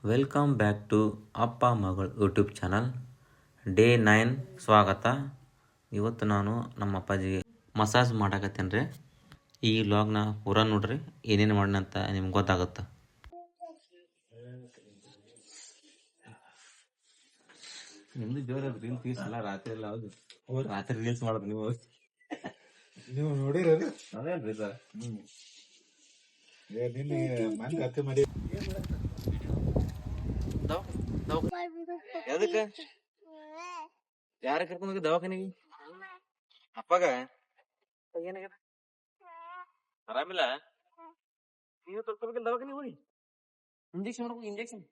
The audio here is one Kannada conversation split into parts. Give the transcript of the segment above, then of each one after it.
ವೆಲ್ಕಮ್ ಬ್ಯಾಕ್ ಟು ಅಪ್ಪ ಮಗಳು ಯೂಟ್ಯೂಬ್ ಚಾನಲ್. ಡೇ 9 ಸ್ವಾಗತ. ಇವತ್ತು ನಾನು ನಮ್ಮ ಅಪ್ಪಾಜಿಗೆ ಮಸಾಜ್ ಮಾಡಾಕತ್ತೇನೆ ರೀ. ಈ ವ್ಲಾಗ್ನ ಪೂರ ನೋಡ್ರಿ, ಏನೇನು ಮಾಡಣಂತ ನಿಮ್ಗೆ ಗೊತ್ತಾಗುತ್ತೆ. ನಿಮ್ದು ಜೋರ ರೀಲ್ಸ್ ಗೀಲ್ಸ್ ಎಲ್ಲ ರಾತ್ರಿ ಎಲ್ಲ ಹೌದು, ರಾತ್ರಿ ರೀಲ್ಸ್ ಮಾಡೋದು ನೀವು ನೋಡಿರ ಅದೇನ್ರಿ ಸರ್? ನಿನ್ನೆ ಮಂದಿ ಹತ್ಯೆ ಮಾಡಿ ಎದಕ್ಕೆ ಯಾರ ಕರ್ಕೊಂಡು ಹೋಗಿ ದವಾಖಾನಿಗೆ? ಅಪ್ಪಗ ಏನಾಗ್ಯದ? ಆರಾಮಿಲ್ಲ? ನೀವು ತೋರ್ಸ್ಕೋಬೇಕಿಲ್ಲ ದವಾಖಾನಿಗೆ ಹೋಗಿ? ಇಂಜೆಕ್ಷನ್ ಮಾಡ್ಬೇಕು, ಇಂಜೆಕ್ಷನ್.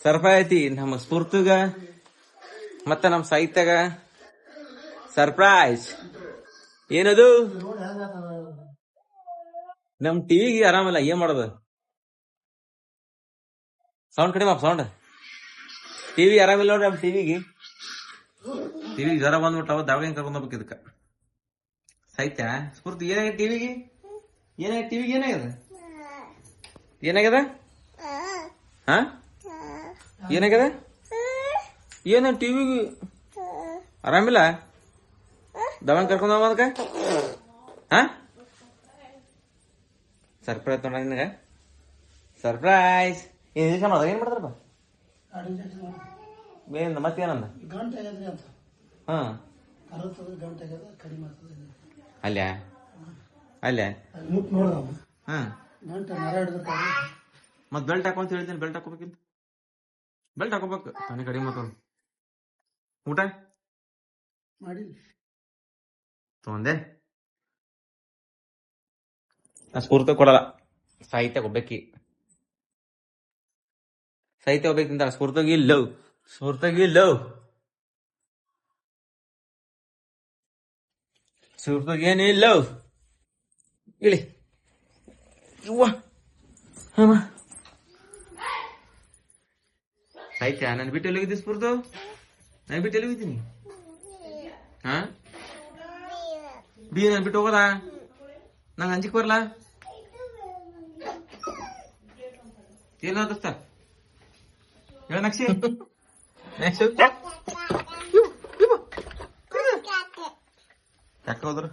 ಸರ್ಪ್ರೈಸ್ ಐತಿ ನಮ್ಮ ಸ್ಫೂರ್ತಿಗ ಮತ್ತೆ ನಮ್ಮ ಸಾಹಿತ್ಯಗ ಸರ್ಪ್ರೈಸ್. ಏನದು? ನಮ್ ಟಿವಿಗೆ ಆರಾಮಲ್ಲ, ಏನ್ ಮಾಡೋದು? ಸೌಂಡ್ ಕಡಿಮೆ ಸೌಂಡ್. ಟಿವಿ ಆರಾಮಿಲ್ಲ ನೋಡ್ರಿ, ನಮ್ ಟಿವಿಗೆ ಜ್ವರ ಬಂದ್ಬಿಟ್ಟು ಅವ ದಾವಣಗೆರೆ ಕರ್ಕೊಂಡ್ ಹೋಗ್ಬೇಕು. ಇದಕ್ಕ ಸಾಹಿತ್ಯ ಸ್ಫೂರ್ತಿ ಏನಾಗಿದೆ ಟಿವಿಗೆ? ಏನಾಗ್ಯದ? ಏನಾಗ್ಯದ? ಹಾ, ಏನಾಗ್ಯದ? ಏನ ಟಿವಿಗೆ ಆರಾಮಿಲ್ಲ? ದವಾಖಾನೆ ಕರ್ಕೊಂಡ್ ಹೋಗ ಅದಕ್ಕ. ಹಾ, ಸರ್ಪ್ರೈಸ್ ನೋಡ ನಿನಗ, ಸರ್ಪ್ರೈಸ್. ಇಂಜೆಕ್ಷನ್ ಮಾಡೋದ? ಏನ್ ಮಾಡ್ತಾರಪ್ಪ? ಏನ ಮತ್ತೇನಂದ? ಹಾ, ಅಲ್ಯಾ ಹಾ, ಮತ್ ಬೆಲ್ಟ್ ಹಾಕೊಂತ ಹೇಳ್ತೀನಿ. ಬೆಲ್ಟ್ ಹಾಕೋಬೇಕಿಲ್ಲ? ಬೆಲ್ಟ್ ಹಾಕೋಬೇಕು ತಾನೇ ಕಡಿಮೆ ಮಾತಾಡ. ಊಟ ಮಾಡಿ ತಗೊಂಡೆ. ಸ್ಫೂರ್ತಿ ಕೊಡಲ್ಲ, ಸಾಹಿತ್ಯ ಒಬ್ಬಾಕಿ. ಸಾಹಿತ್ಯ ಒಬ್ಬಾಕಿಂತ ಸ್ಫೂರ್ತಿಗೆ ಲವ್, ಸ್ಫೂರ್ತಿಗೆ ಏನಿಲ್ಲ. ಇಳಿ ಇವ್ವ ಸಾಹಿತ್ಯ, ನಾನು ಬಿಟ್ಟು ಎಲ್ಲಿ ಹೋಗಿದ್ದೆ ಸ್ಫೂರ್ತು? ನಾನು ಬಿಟ್ಟು ಎಲ್ಲಿ ಹೋಗಿದ್ದೀನಿ? ಹಾ, ನಾನು ಬಿಟ್ಟು ಹೋಗೋದಾ? ನಂಗೆ ಅಂಜಿಕ್ ಬರ್ಲಾ? ಏನಾದಸ್ತ ಹೇಳ ನಕ್ಷಿ. ಯಾಕ ಹೋದ್ರು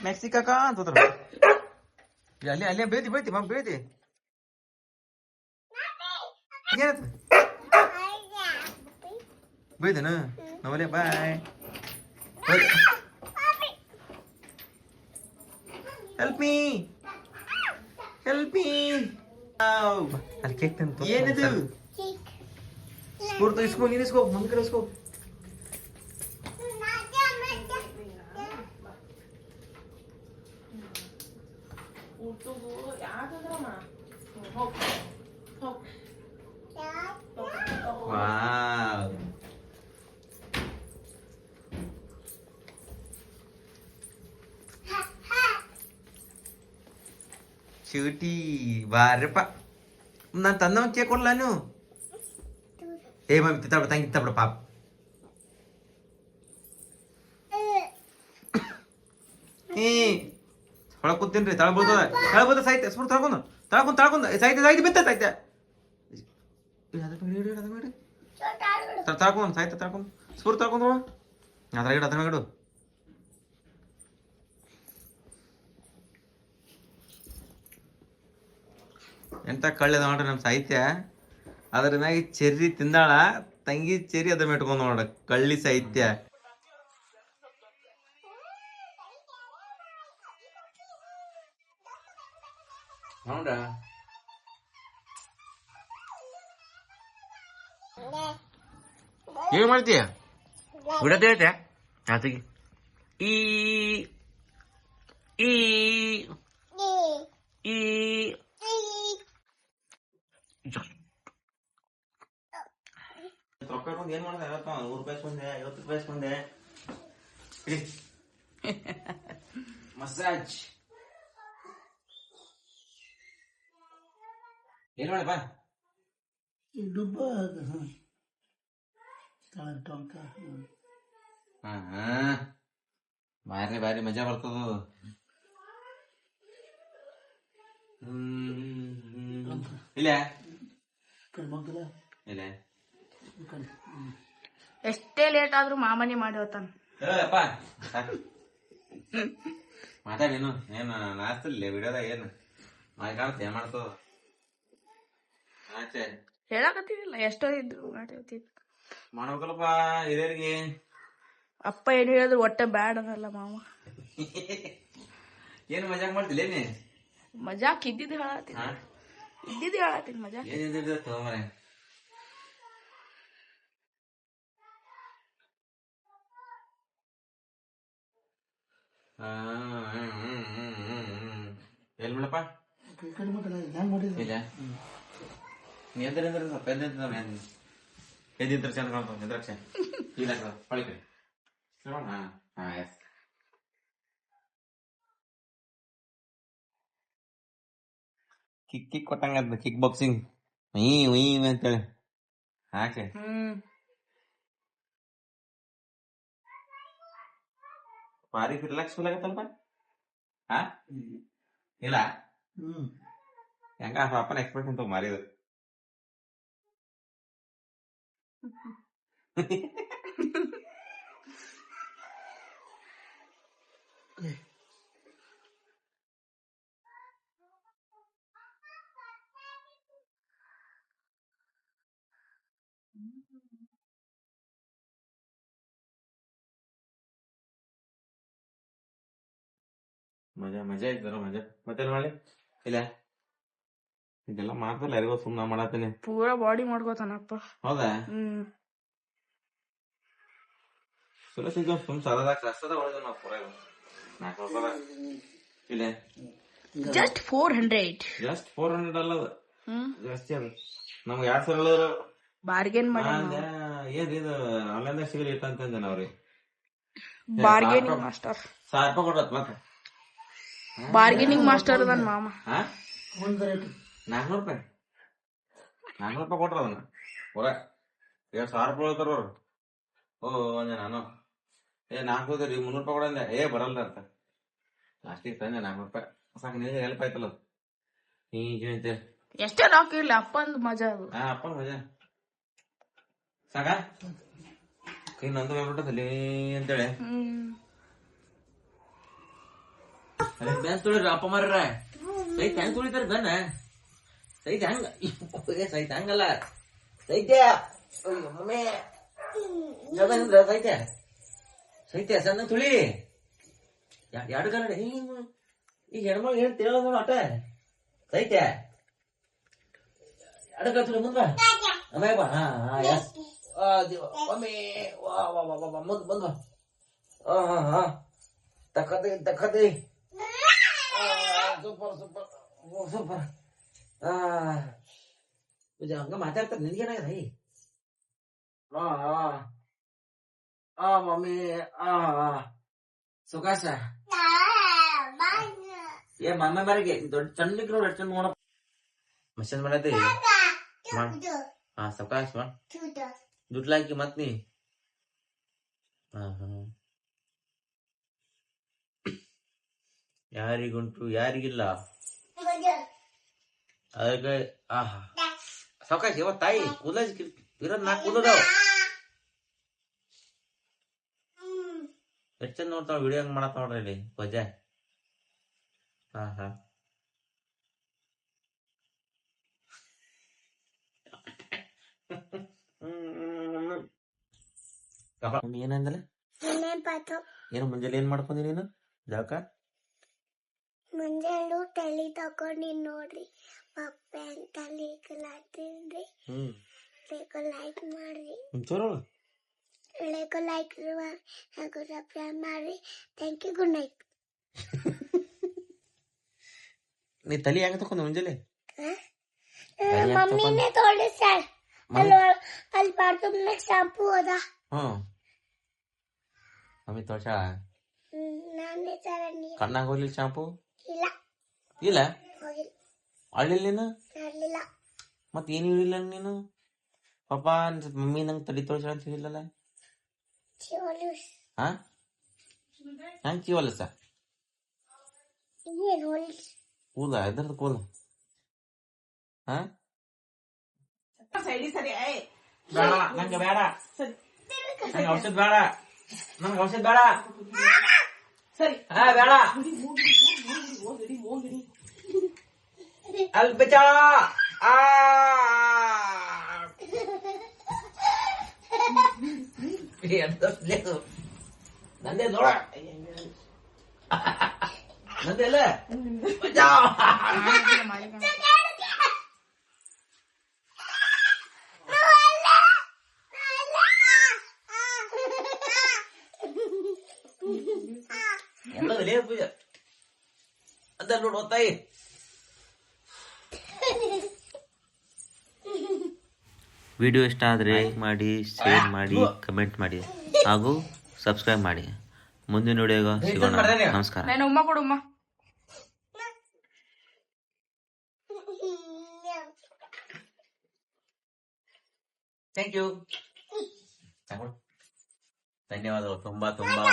ಮೆಕ್ಸಿಕಾಕ ಅಂತ ಹೋದ್ರ? ಅಲ್ಲೇ ಬೇತಿ ಏನತ್ತ ಬೈದನ ನವಲೆ ಬಾಯ್. ಹೆಲ್ಪ್ ಮೀ ಅಲ್ಲಿ ಕೇಕ್ ತಂದು. ಏನಿದು? ಸ್ಫೂರ್ತಿ ಇಸ್ಕೋ, ನೀನ್ ಇಸ್ಕೋ, ಮುಂದ್ ಕಡೆ ಇಸ್ಕೋ. ವಾವ್, ಚೂಟಿ ಬಾರಪ್ಪ. ನಾನು ತಂದ ಕೇಕ್ ಕೊಡ್ಲ ನೀವು? ಏ ಮಮ್ಮಿ ತಿತ್ತಾಬಿಡ, ತಂಗಿ ತಿತ್ತಾಬಿಡ ಪಾಪ. ಹೊಳಗ್ ಕೂತೀನ್ರಿ, ತಳಬೋದ ಸಾಹಿತ್ಯ. ಸ್ಫೂರ್ತಿ ತಳ್ಕೊಂಡ್ ಸಾಹಿತ್ಯ ಬಿತ್ತ ಸಾಹಿತ್ಯ ತಳ್ಕೊಂಡ್ ಸಾಹಿತ್ಯ ತಳ್ಕೊಂಡ್ ಸ್ಫೂರ್ತಿ ತಳ್ಕೊಂಡ್ ಅದ್ರ ಗಿಡು. ಎಂತ ಕಳ್ಳಿದ ನೋಡ್ರಿ ನಮ್ ಸಾಹಿತ್ಯ. ಅದ್ರ ಮ್ಯಾಗ ಚೆರ್ರಿ ತಿಂದಾಳ ತಂಗಿ, ಚೆರ್ರಿ ಅದ ಮೆಟ್ಕೊಂಡ್ ನೋಡ ಕಳ್ಳಿ ಸಾಹಿತ್ಯ. ಹೌದಾ, ಏನ್ ಮಾಡ್ತೀಯ? ಬಿಡತ್ತೆ ಹೇಳ್ತೆ ಆತಗಿ. ಈ ಈ ಈ ರೊಕ್ಕ ಏನ್ ಮಾಡ್ದೆ? 100 ರೂಪಾಯಿ ಬಂದೆ, 50 ರೂಪಾಯಿ ಬಂದೆ. ಮಸಾಜ್ ಏನ್ ಮಾಡಿ ಬಾ. ಭಾರಿ ಭಾರಿ ಮಜಾ ಬರ್ತದ. ಇಲ್ಲ ಇಲ್ಲ ಎಷ್ಟೇ ಲೇಟ್ ಆದ್ರೂ ಮಾಮನಿ ಮಾಡಿ ಹೋತಾನ. ಅಪ್ಪ ಮಾತಾಡೇನು ಏನು ನಾಸ್ತಿಲ್ಲ ವಿಡಿಯೋದಾಗ ಏನು ಕಾಣುತ್ತೆ ಏನ್ ಮಾಡ್ತದ ಆಚೆ ಹೇಳಕತ್ತಿದಿಲ್ಲ ಎಷ್ಟೋ ಇದ್ರು ಮಾಡಿರ್ತಿದ್. ಮಾಡ್ಬೇಕಲ್ಲಪ್ಪ ಹಿರಿಯರಿಗೆ. ಅಪ್ಪ ಏನ್ ಹೇಳಿದ್ರು ಒಟ್ಟೆ ಬ್ಯಾಡ್ ಅನ್ನಲ್ಲ ಮಾಮ. ಏನು ಮಜಾಕ್ ಮಾಡ್ತಿಲ್ಲ ಏನಿ ಮಜಾಕ್ ಇದ್ದಿದ್ದು ಹೇಳತ್ತೀನಿ ಮಜಾಕ್. ಏನಿದೆ ತಗೊಂಬರೆ ಎಲ್ ಬಿಡಪ್ಪ ಇಲ್ಲ ನೀ ಎದ್ರ ಸ್ವಲ್ಪ ಎದ್ದಿದ್ರ ಚೆಂದ ಕಾಣ್ತಾವ ಎದ್ರಾಕ್ಷ ಇಲ್ಲ ಹೊಳಿ ಕಡೆ ಹಾ ಎಸ್ ಕಿಕ್ ಕೊಟ್ಟಂಗ ಕಿಕ್ ಬಾಕ್ಸಿಂಗ್ ಉಯ್ ಅಂತೇಳಿ ಹಾಕೆ ಭಾರಿ ರಿಲ್ಯಾಕ್ಸ್ ಫೀಲ್ ಆಗತ್ತಲ್ಪ. ಹಾ ಇಲ್ಲ ಹೆಂಗ ಅಪ್ಪನ ಎಕ್ಸ್ಪೆಕ್ಟ್ ಅಂತ ಮಾರಿದ ಮಜಾ ಮಜಾ ಇದ್ದಾರ ಮಜಾ ಮತ್ತೆ ಮಾಡಿ ಇಲ್ಲ ಇದೆಲ್ಲ ಮಾಡ್ತಲ್ಲ ಯಾರಿಗೋ ಸುಮ್ಮನೆ ಮಾಡತ್ತೀನಿ. ಪೂರಾ ಬಾಡಿ ಮಾಡ್ಕೋತಾನಪ್ಪ. ಹೌದಾ ಸುಲಸಿಗ ಸುಮ್ ಸರದಾಗ ಕಷ್ಟದ ಒಳಗೆ ನಾವು ಪೂರ ನಾಲ್ಕು ಇಲ್ಲ ಜಸ್ಟ್ 400 ಜಸ್ಟ್ 400 ಅಲ್ಲ ಅದು ಜಾಸ್ತಿ ಅದು ನಮ್ಗೆ 2000 ಬಾರ್ಗೇನ್ ಮಾಡಿ ಏನ್ ಇದು ಆನ್ಲೈನ್ದಾಗ ಸಿಗಲಿ ಇಟ್ಟ ಅಂತಂದೆ ನಾವ್ರಿ. ಬಾರ್ಗೇನಿಂಗ್ ಮಾಸ್ಟರ್ 1000 ರೂಪಾಯಿ ಕೊಡತ್ ಮತ್ತೆ ಬಾರ್ಗೇನಿಂಗ್ ಮಾಸ್ಟರ್ ಅದನ್ ಮಾಮ. 400 ರೂಪಾಯಿ ಕೊಟ್ರ ಅದನ್ನ ಪೂರ 1000 ರೂಪಾಯಿ ಹೇಳ್ತಾರ ಅವ್ರು. ಅಂದೆ ನಾನು 400 300 ರೂಪಾಯಿ ಕೊಡಂದೆ ಬರಲ್ಲ ಅಂತ ಲಾಸ್ಟಿಗೆ ತಂದೆ 400 ರೂಪಾಯಿ ಸಾಕು ನಿನಗೆ ಹೆಲ್ಪ್ ಆಯ್ತಲ್ಲ ಅಂತ ಎಷ್ಟೇ ರಾಕ್ ಇರ್ಲಿ ಅಪ್ಪಂದು ಮಜಾ ಅದು. ಅಪ್ಪನ ಮಜಾ ಸಾಕ ಕೈ ನಂದು ಹೇಳ್ಬಿಟ್ಟದಲ್ಲಿ ಅಂತೇಳಿ ಬ್ಯಾನ್ ತುಳಿರಿ ಅಪ್ಪ ಮಾರ್ರ ಸೈತ್ ಹೆಂಗ್ ತುಳಿತಾರ ಬನ್ನ ಸೈತ್ ಹೆಂಗ ಸೈತ್ ಹಂಗಲ್ಲ ಸೈತ್ಯ ಮಮ್ಮಿ ಜಗಂದ್ರ ಸೈತ್ಯ ಸಣ್ಣ ತುಳಿ ಎರಡು ಕನ್ನಡ ಈಗ ಹೆಣ್ಮಗ್ ಏನ್ ತಿಳೋದು ನೋಡ ಅಟ ಸೈತ್ಯ ಎರಡು ಕಲ್ ತುಳಿ ಮುಂದ್ ಬಾ ಅಮ್ಮಾಯ ಬಾ ಎಸ್ ಮಮ್ಮಿ ಮುಂದ್ ಬಾ ತಕ್ಕದಿ ಸೂಪರ್ ಹಂಗ ಮಾತಾಡ್ತಾರ ನಿನ್ಗೇನಾಗದ ಮಮ್ಮಿ ಸುಖಾಸ ಮಮ್ಮಿ ಮರಿಗೆ ದೊಡ್ಡ ಚಂದಿಗ್ ನೋಡ ಚಂದ ನೋಡ ಮಷನ್ ಮಾಡತಿ ಸುಖಾಸ್ ದುಡ್ಲಾಕಿ ಮತ್ ನೀ ಯಾರಿಗುಂಟು ಯಾರಿಗಿಲ್ಲ ಅದಕ್ಕೆ ಸಾವಕಾಶ ಇವತ್ತು ತಾಯಿ ಕೂದಲ ಇರೋದ್ 4 ಕೂದಲದಾವ ಎಷ್ಟ್ ಚಂದ ನೋಡ್ತಾವ ವಿಡಿಯೋ ಹಂಗ ಮಾಡತ್ ನೋಡ್ರಿ ಇಲ್ಲಿ ವಜಾ ಏನಂದಲ್ಲ ಏನು ಮುಂಜಾನೆ ಏನ್ ಮಾಡ್ಕೊಂಡಿ ನೀನು ಜಳಕ ಮುಂಜಾನೆ ತಲೆ ತಕೊಂಡಿ ನೋಡ್ರಿ ಪಪ್ಪ ಅಂತ ಲೇಖಲಾತಿದ್ರಿ ಲೈಕ್ ಮಾಡ್ರಿ ಲೈಕ್ ಹಾಗೂ ಸಬ್ಸ್ಕ್ರೈಬ್ ಮಾಡ್ರಿ. Thank you. Good night. ನೀ ತಲೆ ಹೆಂಗ ತಕೊಂಡ ಮುಂಜಾನೆ ಮಮ್ಮಿನೇ ತೋಳಿ ಸರ್ ಅಲ್ಲಿ ಬಾತ್ರೂಮ್ ಶಾಂಪೂ ಅದ ಮಮ್ಮಿ ತೋರ್ಸ ನಾನೇ ಸರ್ ಕಣ್ಣಾಗ ಹೋಗ್ಲಿಲ್ಲ ಶಾಂಪೂ ಇಲ್ಲ ಇಲ್ಲ ಹೋಗಿಲ್ಲ ಅಳ್ಳಿಲ್ಲ ನೀನು ಮಾಡಲಿಲ್ಲ ಮತ್ ಏನ್ ಹೇಳಿಲ್ಲ ನೀನು ಪಾಪ ಮಮ್ಮಿ ನಂಗೆ ತಡಿ ತೋರಿಸ ಅಂತ ಹೇಳಿಲ್ಲಲ್ಲ. Chivalus. ಹಾ ಹೆಂಗ್ ಚೀವಲ್ಲ ಸ Indian holes. ಕೂದ ಇದ್ರದ್ದು ಕೂದ. ಹಾ ಬೇಡ ನಂಗೆ ಬೇಡ, ನಂಗೆ ಔಷಧ ಬೇಡ, ನನ್ಗೆ ಔಷಧ ಬೇಡ. ಹಾ ಬೇಡ ಅಲ್ಪ ಆ ನಂದೇ ನೋಡ ನಂದೇ ಅಲ್ಲ ಎಲ್ಲದಲ್ಲೇ ಪೂಜ ಅದ ನೋಡು ತಾಯಿ. ವಿಡಿಯೋ ಇಷ್ಟ ಆದರೆ ಲೈಕ್ ಮಾಡಿ, ಶೇರ್ ಮಾಡಿ, ಕಮೆಂಟ್ ಮಾಡಿ ಹಾಗೂ ಸಬ್ಸ್ಕ್ರೈಬ್ ಮಾಡಿ. ಮುಂದಿನ ವಿಡಿಯೋಗ ಸಿಗೋಣ. ನಮಸ್ಕಾರ. ನಾನು ಉಮ್ಮ ಕೊಡು ಉಮ್ಮ. Thank you. ಧನ್ಯವಾದಗಳು ತುಂಬಾ ತುಂಬಾ.